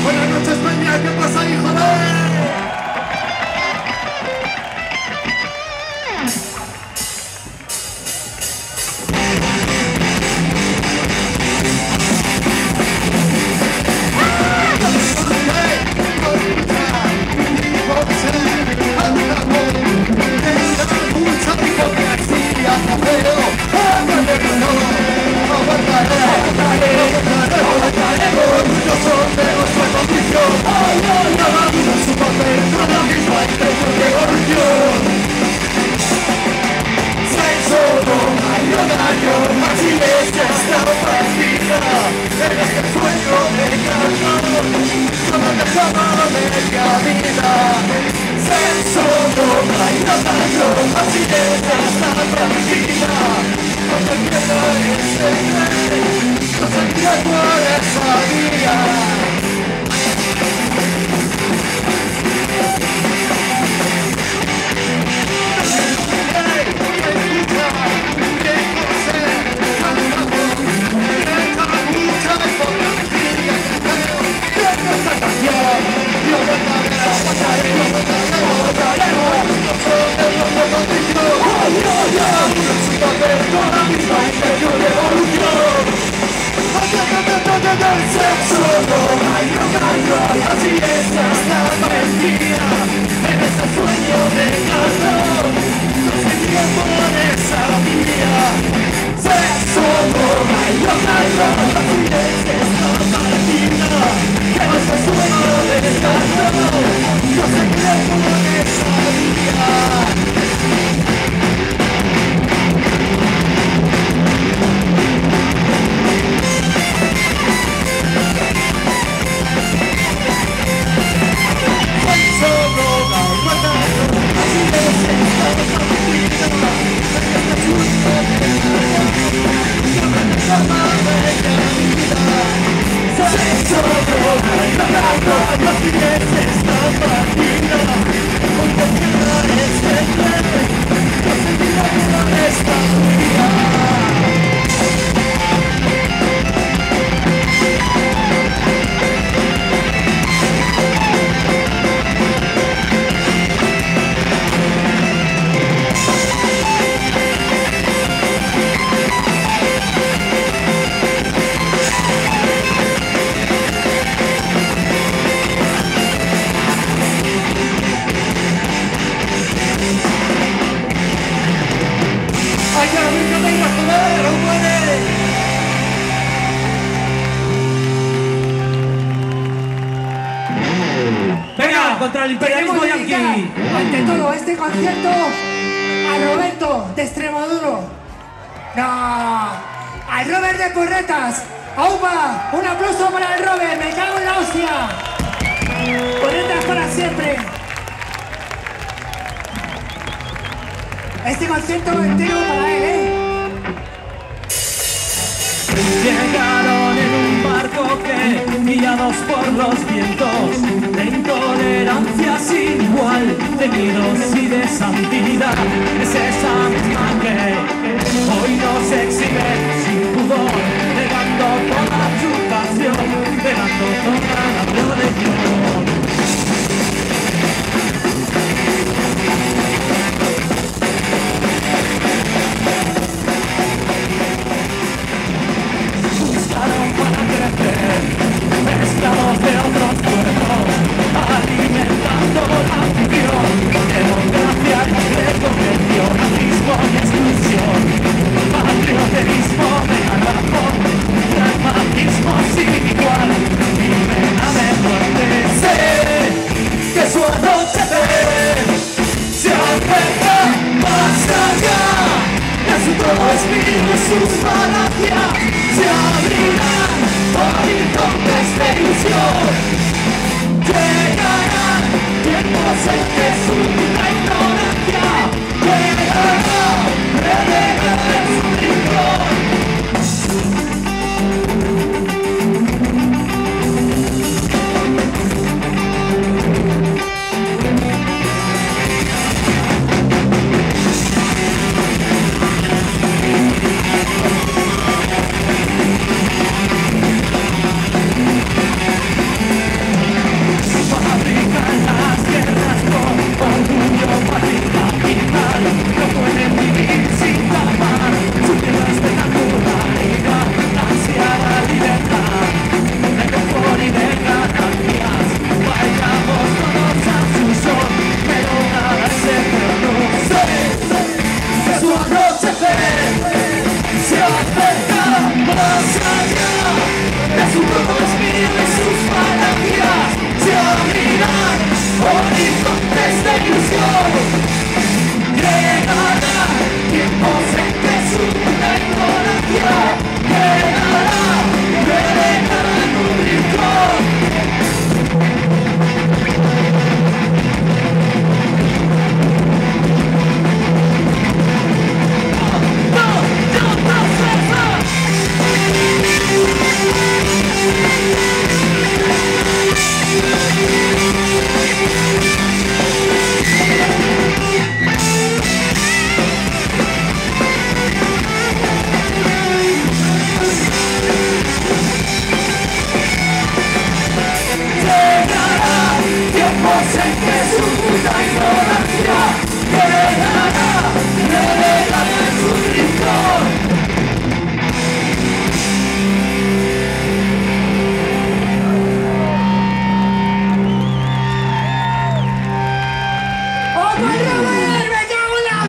Buenas noches, Peña, ¿qué pasa, hijo de...? Contra el imperialismo yanqui. Ante todo, este concierto a Roberto de Extremadura. No, al Robert de Porretas. ¡Aupa! Un aplauso para el Robert, me cago en la hostia. Porretas para siempre. Este concierto entero para él, Llegaron en un barco que, guiados por los vientos, de intolerancia sin igual, de miedos y de santidad, es esa misma que hoy nos exhibe sin pudor, negando toda su pasión, negando toda la religión. Esclavos de otros pueblos, alimentando la ficción, democracia, concreto, nazismo y exclusión, patrioterismo más allá de su nuevo espíritu y sus falacias se abrirán horizontes de ilusión. Llegará tiempos en que su ignorancia